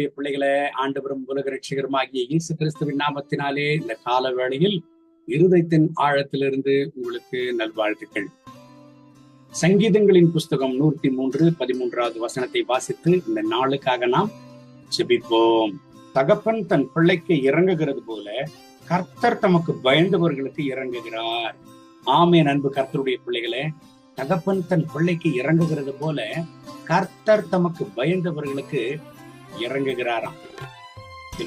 தேவனுடைய பிள்ளைகளை ஆண்டவரும் உலக ரட்சகருமாகிய இயேசு கிறிஸ்துவின் நாமத்தினாலே இந்த கால வேளையில் இருதயத்தின் ஆழத்திலிருந்து உங்களுக்கு நல்வாழ்த்துக்கள். சங்கீதங்களின் புஸ்தகம் 103:13 வசனத்தை வாசித்து இந்த நாளுக்காக நாம் ஜெபிப்போம். தகப்பன் தன் பிள்ளைக்கு இறங்குகிறது போல கர்த்தர் தமக்கு பயந்தவர்களுக்கு இறங்குகிறார். ஆமென். அன்பு கர்த்தருடைய பிள்ளைகளே, தகப்பன் தன் பிள்ளைக்கு இறங்குகிறது போல கர்த்தர் தமக்கு பயந்தவர்களுக்கு இறங்குகிறாராம்.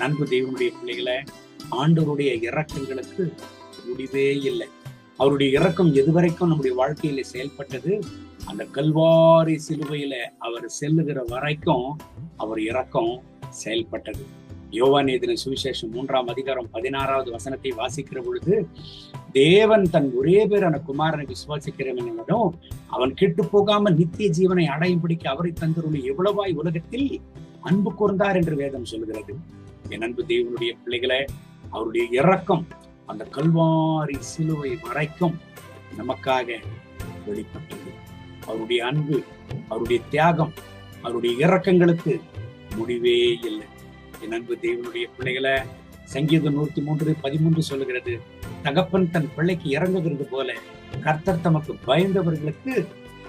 அன்பு தேவனுடைய பிள்ளைகளை, ஆண்டவருடைய இரக்கங்களுக்கு முடிவே இல்லை. அவருடைய இரக்கம் எதுவரைக்கும் நம்முடைய வாழ்க்கையில செயல்பட்டது, அந்த கல்வாரி சிலுவையில அவர் செல்லுகிற வரைக்கும் அவர் இரக்கம் செயல்பட்டது. யோவான் எழுதின சுவிசேஷம் 3:16 வசனத்தை வாசிக்கிற பொழுது, தேவன் தன் ஒரே பேரான குமாரனை விசுவாசிக்கிறவனும் அவன் கெட்டு போகாம நித்திய ஜீவனை அடையும்படிக்கு அவரை தந்தருளி எவ்வளவாய் உலகத்தில் அன்பு கூர்ந்தார் என்று வேதம் சொல்கிறது. என் அன்பு தேவனுடைய பிள்ளைகளை, அவருடைய இரக்கம் அந்த கல்வாரி சிலுவை வரைக்கும் நமக்காக வெளிப்பட்டது. அவருடைய அன்பு, அவருடைய தியாகம், அவருடைய இரக்கங்களுக்கு முடிவே இல்லை. என் அன்பு தேவனுடைய பிள்ளைகளை, சங்கீதம் 103:13 சொல்லுகிறது, தகப்பன் தன் பிள்ளைக்கு இறங்குகிறது போல கர்த்தர் தமக்கு பயந்தவர்களுக்கு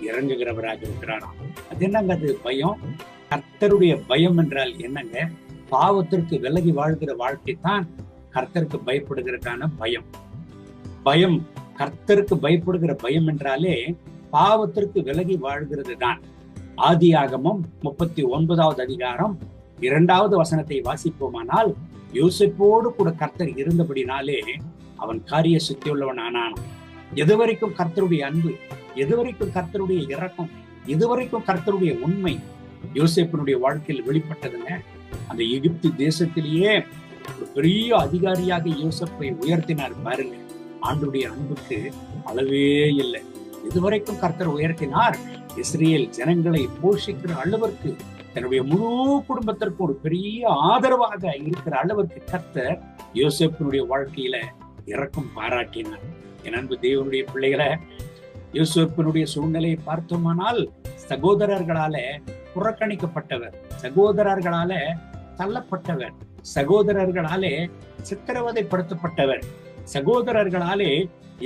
இறங்குகிறவராக இருக்கிறாராம். அது என்னங்க அது பயம்? கர்த்தருடைய பயம் என்றால் என்னங்க? பாவத்திற்கு விலகி வாழ்கிற வாழ்க்கை தான் கர்த்தருக்கு பயப்படுகிறதான பயம். பயம், கர்த்தருக்கு பயப்படுகிற பயம் என்றாலே பாவத்திற்கு விலகி வாழ்கிறது தான். ஆதியாகமம் 39:2 வசனத்தை வாசிப்போமானால், யோசேப்போடு கூட கர்த்தர் இருந்தபடினாலே அவன் காரிய சுத்தியுள்ளவன் ஆனான். எதுவரைக்கும் கர்த்தருடைய அன்பு, எதுவரைக்கும் கர்த்தருடைய இரக்கம், எதுவரைக்கும் கர்த்தருடைய உண்மை யோசேப்பினுடைய வாழ்க்கையில் வெளிப்பட்டதுங்க. அந்த எகிப்து தேசத்திலேயே ஒரு பெரிய அதிகாரியாக யோசேப்பை உயர்த்தினார் பாருங்க. ஆண்டவருடைய அன்புக்கு அளவே இல்லை. இதுவரைக்கும் கர்த்தர் உயர்த்தினார். இஸ்ரேல் ஜனங்களை போஷிக்கிற அளவிற்கு, தன்னுடைய முழு குடும்பத்திற்கு ஒரு பெரிய ஆதரவாக இருக்கிற அளவிற்கு கர்த்தர் யோசேப்பினுடைய வாழ்க்கையில இரக்கம் பாராட்டினார். என் அன்பு தேவனுடைய பிள்ளைகளை, யோசேப்பினுடைய சூழ்நிலையை பார்த்தோமானால், சகோதரர்களால புறக்கணிக்கப்பட்டவர், சகோதரர்களால தள்ளப்பட்டவர், சகோதரர்களாலே சித்திரவதைப்படுத்தப்பட்டவர், சகோதரர்களாலே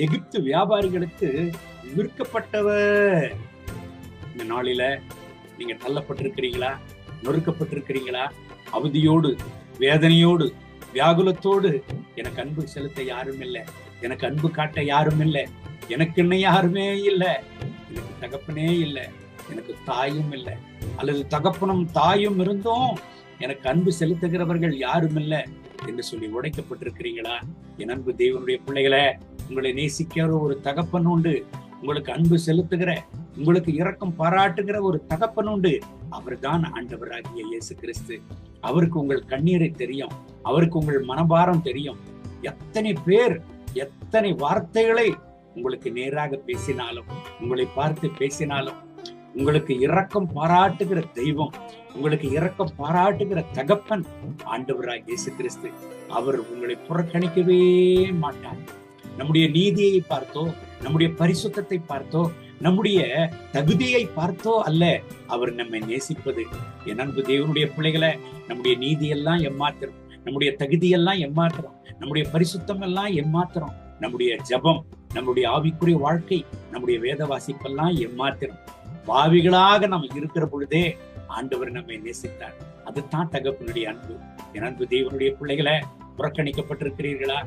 எகிப்து வியாபாரிகளுக்கு விற்கப்பட்டவர். இந்த நாளில நீங்க தள்ளப்பட்டிருக்கிறீங்களா? நொறுக்கப்பட்டிருக்கிறீங்களா? அவதியோடு, வேதனையோடு, வியாகுலத்தோடு, எனக்கு அன்பு செலுத்த யாரும் இல்லை, எனக்கு அன்பு காட்ட யாரும் இல்லை, எனக்கு என்ன யாருமே இல்லை, எனக்கு தகப்பனே இல்லை, எனக்கு தாயும் இல்லை, அல்லது தகப்பனும் தாயும் இருந்தும் எனக்கு அன்பு செலுத்துகிறவர்கள் யாரும் இல்லை என்று சொல்லி உடைக்கப்பட்டிருக்கிறீங்களா? என் அன்பு தேவனுடைய பிள்ளைகளை, உங்களை நேசிக்கிற ஒரு தகப்பன் உண்டு, உங்களுக்கு அன்பு செலுத்துகிற, உங்களுக்கு இரக்கம் பாராட்டுகிற ஒரு தகப்பன் உண்டு. அவர் தான் ஆண்டவராகிய இயேசு கிறிஸ்து. அவருக்கு உங்கள் கண்ணீரை தெரியும், அவருக்கு உங்கள் மனபாரம் தெரியும். எத்தனை பேர் எத்தனை வார்த்தைகளை உங்களுக்கு நேராக பேசினாலும், உங்களை பார்த்து பேசினாலும், உங்களுக்கு இரக்கம் பாராட்டுகிற தெய்வம், உங்களுக்கு இரக்கம் பாராட்டுகிற தகப்பன் ஆண்டவராகிய இயேசு கிறிஸ்து. அவர் உங்களை புறக்கணிக்கவே மாட்டார். நம்முடைய நீதியை பார்த்தோ, நம்முடைய பரிசுத்தத்தை பார்த்தோ, நம்முடைய தகுதியை பார்த்தோ அல்ல அவர் நம்மை நேசிப்பது. என் அன்பு தேவனுடைய பிள்ளைகளை, நம்முடைய நீதியெல்லாம் எம்மாத்திரம், நம்முடைய தகுதியெல்லாம் எம்மாத்திரம், நம்முடைய பரிசுத்தம் எல்லாம் எம்மாத்திரம், நம்முடைய ஜபம், நம்முடைய ஆவிக்குரிய வாழ்க்கை, நம்முடைய வேத வாசிப்பெல்லாம் எம்மாத்திரம். பாவிகளாக நாம் இருக்கிற பொழுதே ஆண்டவர் நம்மை நேசித்தார். அதுதான் தகப்பனுடைய அன்பு. என் அன்பு தேவனுடைய பிள்ளைகளை, புறக்கணிக்கப்பட்டிருக்கிறீர்களா?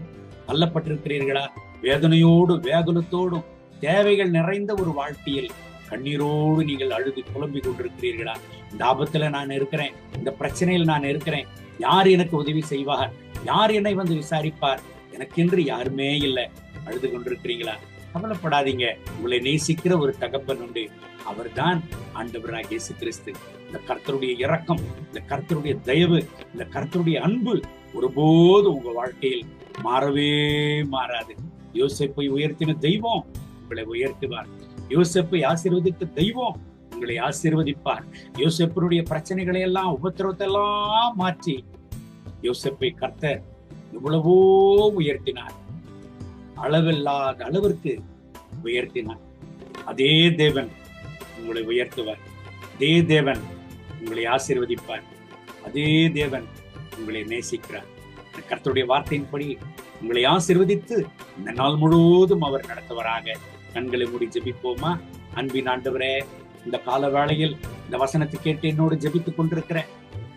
தள்ளப்பட்டிருக்கிறீர்களா? வேதனையோடு, வேகுலத்தோடும், தேவைகள் நிறைந்த ஒரு வாழ்க்கையில் கண்ணீரோடு நீங்கள் அழுது புலம்பி கொண்டிருக்கிறீர்களா? இந்த ஆபத்துல நான் இருக்கிறேன், இந்த பிரச்சனையில் நான் இருக்கிறேன், யார் எனக்கு உதவி செய்வார், யார் என்னை வந்து விசாரிப்பார், எனக்கென்று யாருமே இல்லை, அழுது கொண்டிருக்கிறீங்களா? கவலைப்படாதீங்க. உங்களை நேசிக்கிற ஒரு தகப்பன் உண்டு. அவர் தான் ஆண்டவராகிய இயேசு கிறிஸ்து. இந்த கர்த்தருடைய இரக்கம், இந்த கர்த்தருடைய தயவு, இந்த கர்த்தருடைய அன்பு ஒருபோது உங்க வாழ்க்கையில் மாறவே மாறாது. யோசேப்பை உயர்த்தின தெய்வம் உங்களை உயர்த்துவார். யோசேப்பை ஆசீர்வதித்த தெய்வம் உங்களை ஆசீர்வதிப்பார். யோசேப்பினுடைய பிரச்சனைகளை எல்லாம், உபத்திரவத்தை எல்லாம் மாற்றி யோசேப்பை கர்த்தர் எவ்வளவோ உயர்த்தினார். அளவில்லாத அளவிற்கு உயர்த்தினார். அதே தேவன் உங்களை உயர்த்துவார். அதே தேவன் உங்களை ஆசீர்வதிப்பார். அதே தேவன் உங்களை நேசிக்கிறார். கர்த்தருடைய வார்த்தையின்படி உங்களை ஆசீர்வதித்து இந்த நாள் முழுவதும் அவர் நடத்துவராக. கண்களை மூடி ஜெபிப்போமா? அன்பின் ஆண்டவரே, இந்த கால வேளையில் இந்த வசனத்தை கேட்டு என்னோடு ஜெபித்துக் கொண்டிருக்கிற,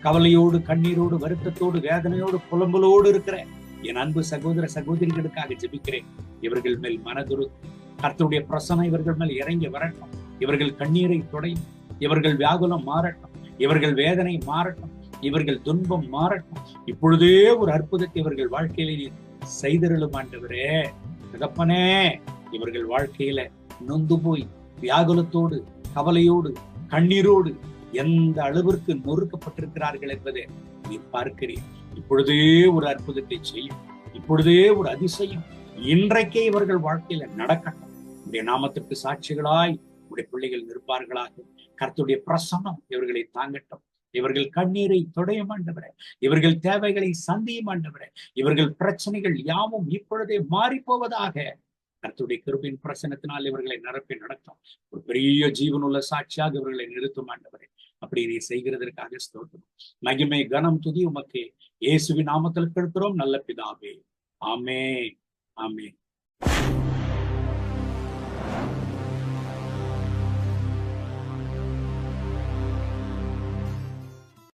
கவலையோடு, கண்ணீரோடு, வருத்தத்தோடு, வேதனையோடு, புலம்பலோடு இருக்கிற என் அன்பு சகோதர சகோதரிகளுக்காக ஜெபிக்கிறேன். இவர்கள் மேல் மனதுரு கர்த்தருடைய பிரசன்னம் இவர்கள் மேல் இறங்கி வரட்டும். இவர்கள் கண்ணீரை தொடையும். இவர்கள் வியாகுலம் மாறட்டும். இவர்கள் வேதனை மாறட்டும். இவர்கள் துன்பம் மாறட்டும். இப்பொழுதே ஒரு அற்புதத்தை இவர்கள் வாழ்க்கையில செய்தருளும் ஆண்டவரே. தகப்பனே, இவர்கள் வாழ்க்கையில நொந்து போய் வியாகுலத்தோடு, கவலையோடு, கண்ணீரோடு எந்த அளவிற்கு நொறுக்கப்பட்டிருக்கிறார்கள் என்பதை நீ பார்க்கிறீர். இப்பொழுதே ஒரு அற்புதத்தை செய்யும். இப்பொழுதே ஒரு அதிசயம் இன்றைக்கே இவர்கள் வாழ்க்கையில நடக்கட்டும். உடைய நாமத்திற்கு சாட்சிகளாய் உடைய பிள்ளைகள் நிற்பார்களாக. கர்த்தருடைய பிரசன்னம் இவர்களை தாங்கட்டும். இவர்கள் கண்ணீரை தொடைய ஆண்டவரே. இவர்கள் தேவைகளை சந்தியும் ஆண்டவரே. இவர்கள் பிரச்சனைகள் யாவும் இப்பொழுதே மாறி போவதாக. கர்த்தருடைய கிருபையின் பிரசன்னத்தினால் இவர்களை நிரப்பி நடத்தும். ஒரு பெரிய ஜீவனுள்ள சாட்சியாக இவர்களை நிறுத்தும் ஆண்டவரே. அப்படி நீ செய்கிறதற்காக ஸ்தோத்திரம். மகிமை கனம் துதி உமக்கு இயேசுவின் நாமத்தில் கேட்கிறோம் நல்ல பிதாவே. ஆமென். ஆமென்.